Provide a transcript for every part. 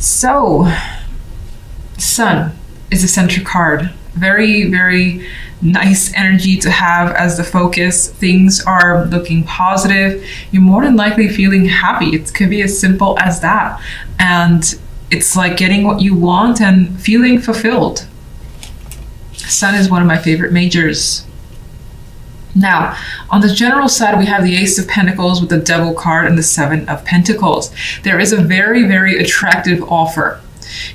So, Sun is a center card. Very, very nice energy to have as the focus. Things are looking positive. You're more than likely feeling happy. It could be as simple as that. And it's like getting what you want and feeling fulfilled. Sun is one of my favorite majors. Now, on the general side, we have the Ace of Pentacles with the Devil card and the Seven of Pentacles. There is a very, very attractive offer.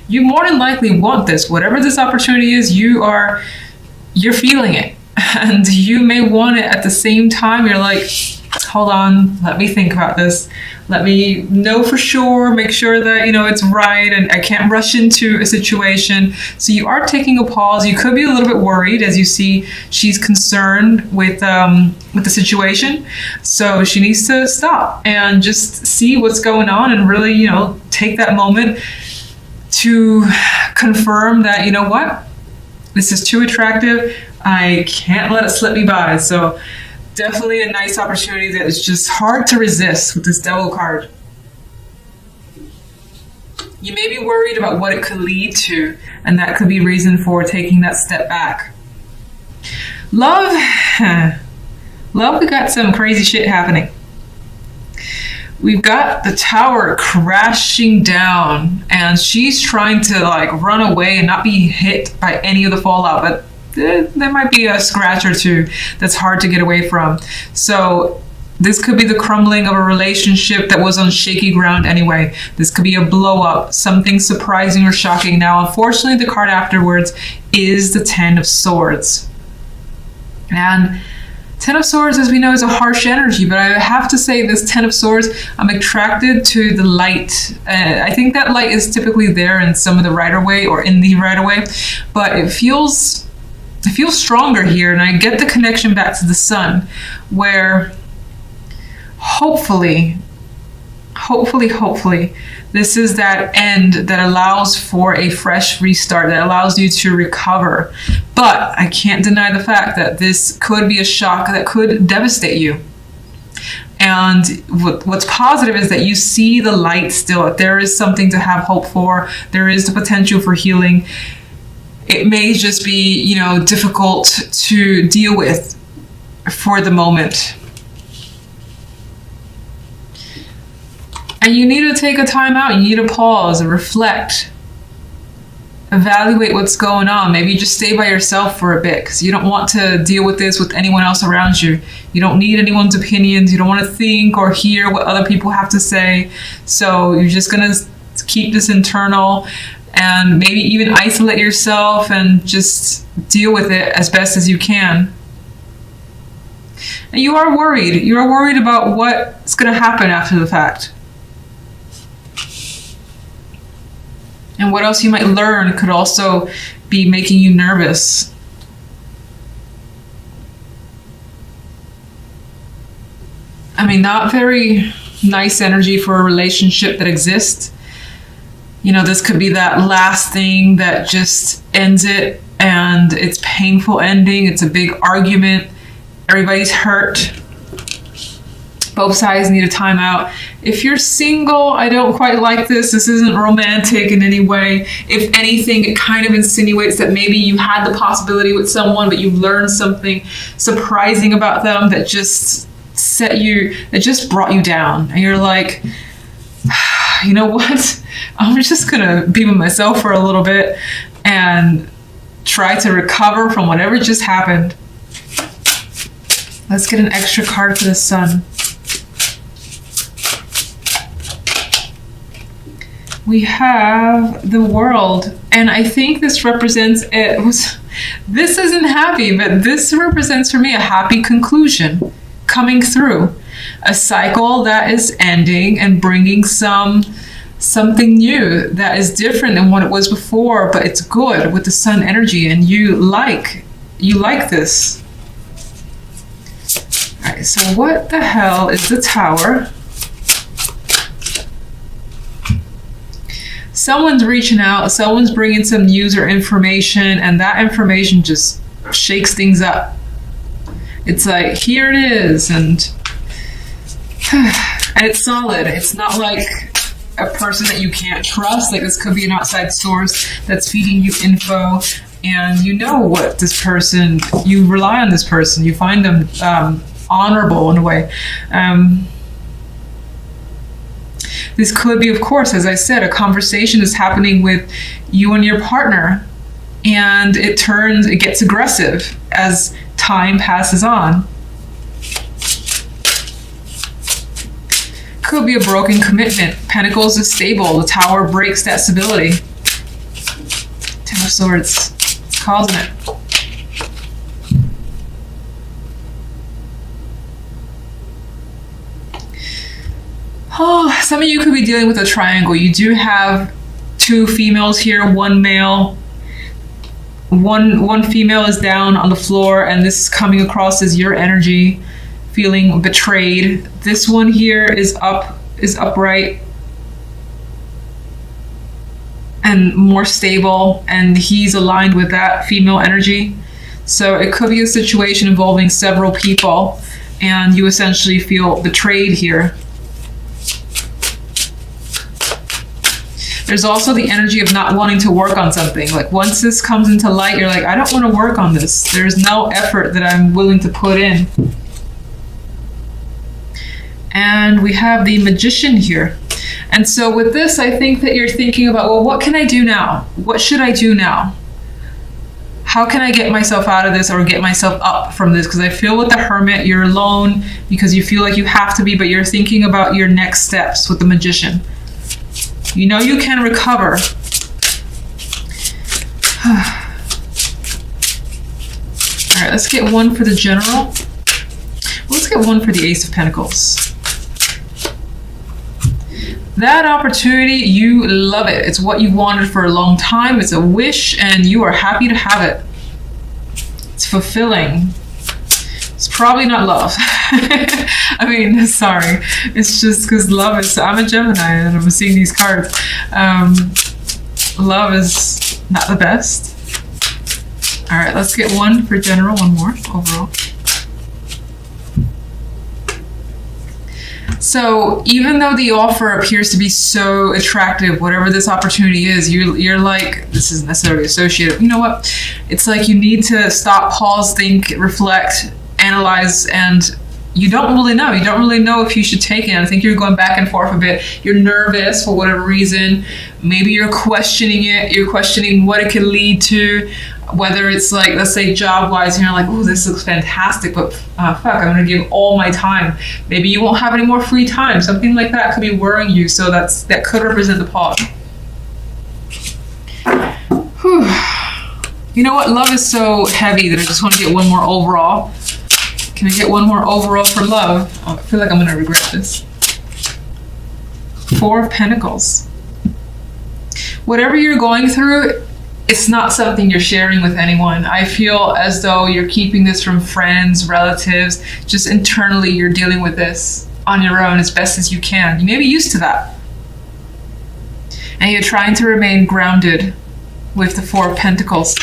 You more than likely want this. Whatever this opportunity is, you're feeling it. And you may want it at the same time. You're like, hold on, let me think about this. Let me know for sure, make sure that, it's right, and I can't rush into a situation. So you are taking a pause. You could be a little bit worried, as you see she's concerned with the situation. So she needs to stop and just see what's going on and really, take that moment to confirm that, what? This is too attractive. I can't let it slip me by. So definitely a nice opportunity that is just hard to resist with this Devil card. You may be worried about what it could lead to, and that could be reason for taking that step back. Love, we got some crazy shit happening. We've got the Tower crashing down, and she's trying to run away and not be hit by any of the fallout, but there might be a scratch or two that's hard to get away from. So this could be the crumbling of a relationship that was on shaky ground anyway. This could be a blow up, something surprising or shocking. Now, unfortunately, the card afterwards is the Ten of Swords. And Ten of Swords, as we know, is a harsh energy, but I have to say this Ten of Swords, I'm attracted to the light. I think that light is typically there in some of the Rider-Waite or in the Rider-Waite, but it feels stronger here, and I get the connection back to the Sun, where hopefully, this is that end that allows for a fresh restart, that allows you to recover. But I can't deny the fact that this could be a shock that could devastate you. And what's positive is that you see the light still. There is something to have hope for. There is the potential for healing. It may just be, difficult to deal with for the moment. And you need to take a time out. You need to pause and reflect. Evaluate what's going on. Maybe just stay by yourself for a bit, because you don't want to deal with this with anyone else around you. You don't need anyone's opinions. You don't want to think or hear what other people have to say. So you're just going to keep this internal, and maybe even isolate yourself and just deal with it as best as you can. And you are worried. You are worried about what's going to happen after the fact. And what else you might learn could also be making you nervous. I mean, not very nice energy for a relationship that exists. This could be that last thing that just ends it, and it's painful ending. It's a big argument. Everybody's hurt. Both sides need a timeout. If you're single, I don't quite like this. This isn't romantic in any way. If anything, it kind of insinuates that maybe you had the possibility with someone, but you learned something surprising about them that just brought you down. And you're like, you know what? I'm just gonna be with myself for a little bit and try to recover from whatever just happened. Let's get an extra card for the Sun. We have the World, and I think this represents this isn't happy, but this represents for me a happy conclusion coming through. A cycle that is ending and bringing something new that is different than what it was before, but it's good with the Sun energy, and you like this. All right, so what the hell is the Tower? Someone's reaching out, someone's bringing some news or information, and that information just shakes things up. It's like, here it is, and it's solid. It's not like a person that you can't trust. Like this could be an outside source that's feeding you info, and you know what this person, you rely on this person, you find them honorable in a way. This could be, of course, as I said, a conversation is happening with you and your partner, and it gets aggressive as time passes on. Could be a broken commitment. Pentacles is stable. The Tower breaks that stability. Ten of Swords. It's causing it. Oh, some of you could be dealing with a triangle. You do have two females here, one male. One female is down on the floor, and this is coming across as your energy, feeling betrayed. This one here is upright and more stable, and he's aligned with that female energy. So it could be a situation involving several people, and you essentially feel betrayed here. There's also the energy of not wanting to work on something. Like once this comes into light, you're like, I don't want to work on this. There's no effort that I'm willing to put in. And we have the Magician here. And so with this, I think that you're thinking about, well, what can I do now? What should I do now? How can I get myself out of this or get myself up from this? Because I feel with the Hermit, you're alone because you feel like you have to be, but you're thinking about your next steps with the Magician. You know you can recover. All right, let's get one for the General. Let's get one for the Ace of Pentacles. That opportunity, you love it. It's what you wanted for a long time. It's a wish, and you are happy to have it. It's fulfilling. It's probably not love. I mean, sorry. It's just because love is, I'm a Gemini and I'm seeing these cards. Love is not the best. All right, let's get one for General, one more overall. So even though the offer appears to be so attractive, whatever this opportunity is, you're like, this isn't necessarily associated. You know what? It's like you need to stop, pause, think, reflect, analyze, and you don't really know. You don't really know if you should take it. I think you're going back and forth a bit. You're nervous for whatever reason. Maybe you're questioning it. You're questioning what it could lead to, whether it's like, let's say job-wise, and you're like, oh, this looks fantastic, but fuck, I'm gonna give all my time. Maybe you won't have any more free time. Something like that could be worrying you. So that could represent the pause. Whew. You know what? Love is so heavy that I just want to get one more overall. Can I get one more overall for love? Oh, I feel like I'm going to regret this. Four of Pentacles. Whatever you're going through, it's not something you're sharing with anyone. I feel as though you're keeping this from friends, relatives. Just internally, you're dealing with this on your own as best as you can. You may be used to that. And you're trying to remain grounded with the Four of Pentacles.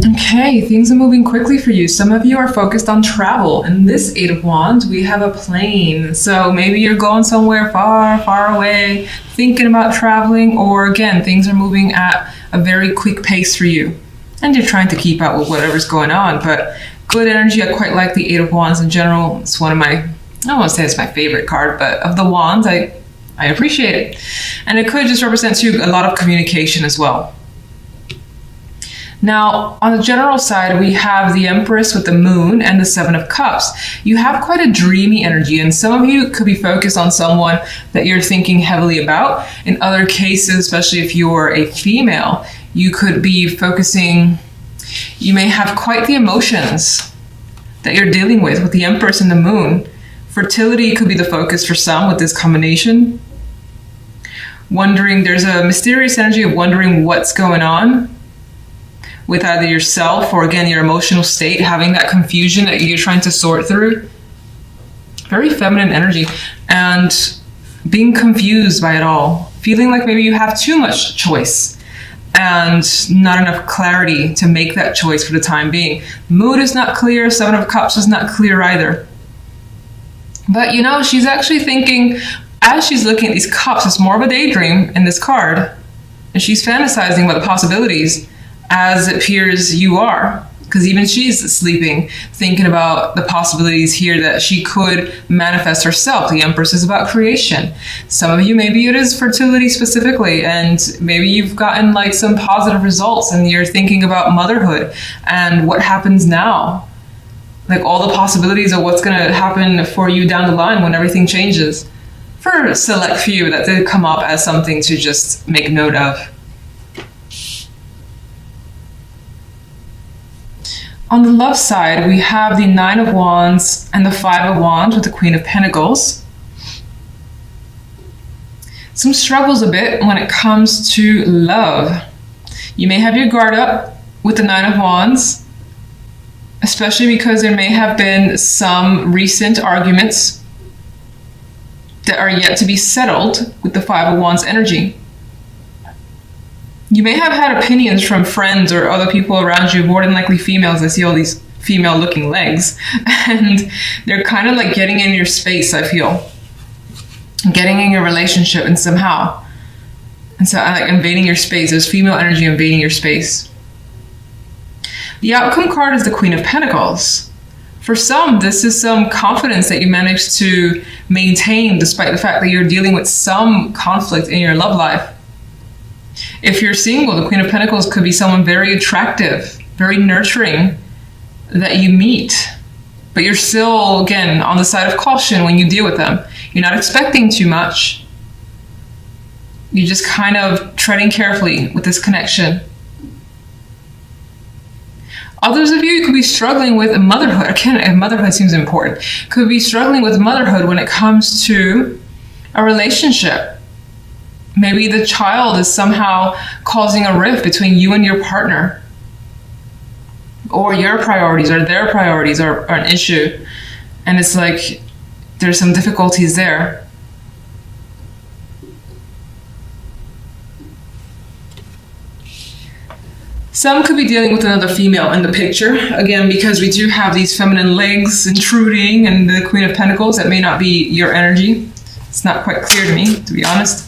Okay, things are moving quickly for you. Some of you are focused on travel. In this Eight of Wands, we have a plane. So maybe you're going somewhere far, far away, thinking about traveling, or again, things are moving at a very quick pace for you. And you're trying to keep up with whatever's going on, but good energy. I quite like the Eight of Wands in general. It's one of my, I don't want to say it's my favorite card, but of the Wands, I appreciate it. And it could just represent to you a lot of communication as well. Now, on the general side, we have the Empress with the Moon and the Seven of Cups. You have quite a dreamy energy, and some of you could be focused on someone that you're thinking heavily about. In other cases, especially if you're a female, you could be focusing, you may have quite the emotions that you're dealing with the Empress and the Moon. Fertility could be the focus for some with this combination. Wondering, there's a mysterious energy of wondering what's going on with either yourself or, again, your emotional state, having that confusion that you're trying to sort through. Very feminine energy, and being confused by it all. Feeling like maybe you have too much choice and not enough clarity to make that choice for the time being. Mood is not clear, Seven of Cups is not clear either. But you know, she's actually thinking, As she's looking at these cups, it's more of a daydream in this card. And she's fantasizing about the possibilities as it appears you are. Because even she's sleeping, thinking about the possibilities here that she could manifest herself. The Empress is about creation. Some of you, maybe it is fertility specifically, and maybe you've gotten like some positive results and you're thinking about motherhood and what happens now. Like all the possibilities of what's going to happen for you down the line when everything changes. For a select few, that did come up as something to just make note of. On the love side, we have the Nine of Wands and the Five of Wands with the Queen of Pentacles. Some struggles a bit when it comes to love. You may have your guard up with the Nine of Wands, especially because there may have been some recent arguments that are yet to be settled with the Five of Wands energy. You may have had opinions from friends or other people around you, more than likely females. I see all these female looking legs, and they're kind of like getting in your space, I feel. Getting in your relationship and somehow. And so I like invading your space. There's female energy invading your space. The outcome card is the Queen of Pentacles. For some, this is some confidence that you managed to maintain despite the fact that you're dealing with some conflict in your love life. If you're single, the Queen of Pentacles could be someone very attractive, very nurturing that you meet. But you're still, again, on the side of caution when you deal with them. You're not expecting too much. You're just kind of treading carefully with this connection. Others of you could be struggling with motherhood. Again, motherhood seems important. Could be struggling with motherhood when it comes to a relationship. Maybe the child is somehow causing a rift between you and your partner. Or your priorities or their priorities are an issue. And it's like there's some difficulties there. Some could be dealing with another female in the picture. Again, because we do have these feminine legs intruding and the Queen of Pentacles, that may not be your energy. It's not quite clear to me, to be honest.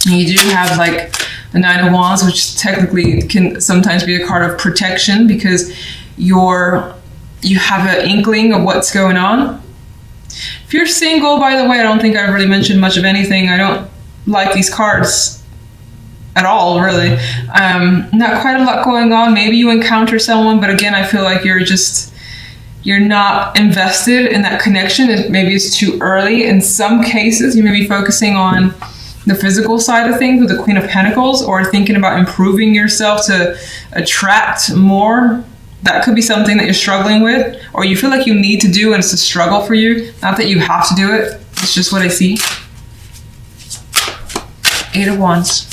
And you do have like the Nine of Wands, which technically can sometimes be a card of protection because you have an inkling of what's going on. If you're single, by the way, I don't think I've really mentioned much of anything. I don't like these cards at all, really. Not quite a lot going on. Maybe you encounter someone, but again, I feel like you're not invested in that connection. Maybe it's too early. In some cases, you may be focusing on the physical side of things with the Queen of Pentacles, or thinking about improving yourself to attract more. That could be something that you're struggling with, or you feel like you need to do and it's a struggle for you. Not that you have to do it. It's just what I see. Eight of Wands.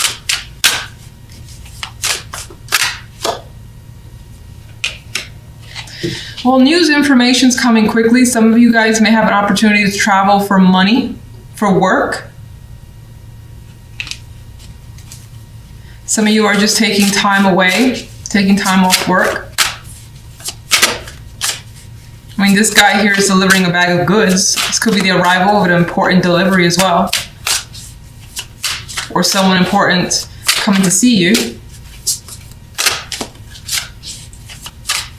Well, news information's coming quickly. Some of you guys may have an opportunity to travel for money, for work. Some of you are just taking time away, taking time off work. I mean, this guy here is delivering a bag of goods. This could be the arrival of an important delivery as well. Or someone important coming to see you.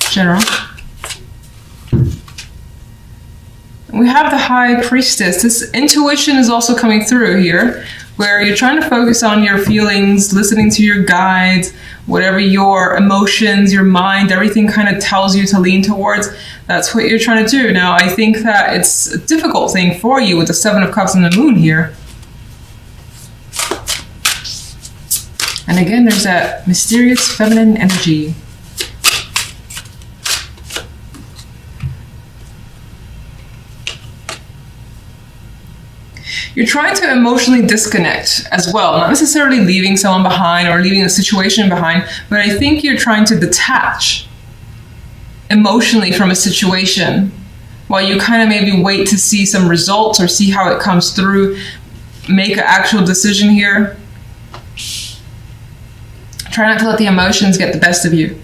General. We have the High Priestess. This intuition is also coming through here, where you're trying to focus on your feelings, listening to your guides, whatever your emotions, your mind, everything kind of tells you to lean towards. That's what you're trying to do. Now, I think that it's a difficult thing for you with the Seven of Cups and the Moon here. And again, there's that mysterious feminine energy. You're trying to emotionally disconnect as well, not necessarily leaving someone behind or leaving a situation behind, but I think you're trying to detach emotionally from a situation while you kind of maybe wait to see some results or see how it comes through, make an actual decision here. Try not to let the emotions get the best of you.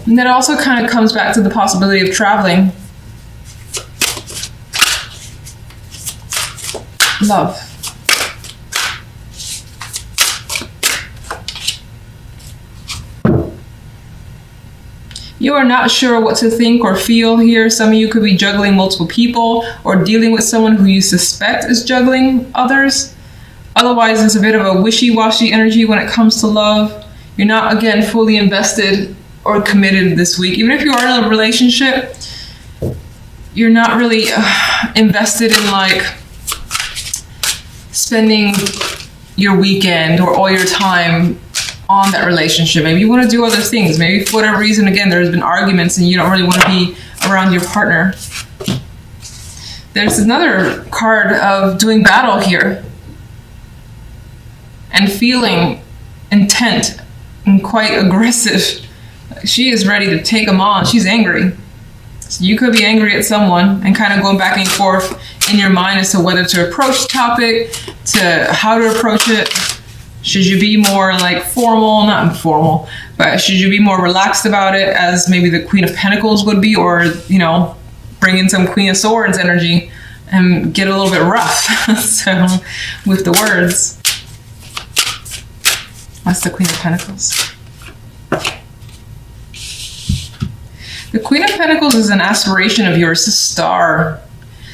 And that also kind of comes back to the possibility of traveling. Love. You are not sure what to think or feel here. Some of you could be juggling multiple people or dealing with someone who you suspect is juggling others. Otherwise, it's a bit of a wishy-washy energy when it comes to love. You're not, again, fully invested or committed this week. Even if you are in a relationship, you're not really invested in like spending your weekend or all your time on that relationship. Maybe you want to do other things. Maybe for whatever reason, again, there's been arguments and you don't really want to be around your partner. There's another card of doing battle here and feeling intent and quite aggressive. She is ready to take them on. She's angry. So you could be angry at someone and kind of going back and forth in your mind as to whether to approach the topic, to how to approach it. Should you be more like formal, not informal, but should you be more relaxed about it as maybe the Queen of Pentacles would be, or, you know, bring in some Queen of Swords energy and get a little bit rough. So with the words, that's the Queen of Pentacles. The Queen of Pentacles is an aspiration of yours, a star.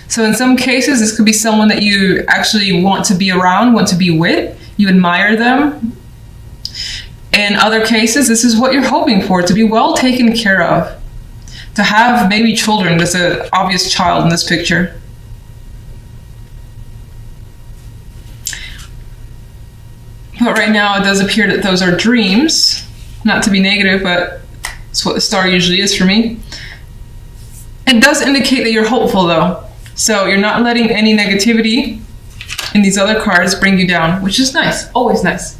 So in some cases, this could be someone that you actually want to be around, want to be with. You admire them. In other cases, this is what you're hoping for, to be well taken care of. To have maybe children. There's an obvious child in this picture. But right now, it does appear that those are dreams. Not to be negative, but it's what the star usually is for me. It does indicate that you're hopeful, though. So you're not letting any negativity in these other cards bring you down, which is nice, always nice.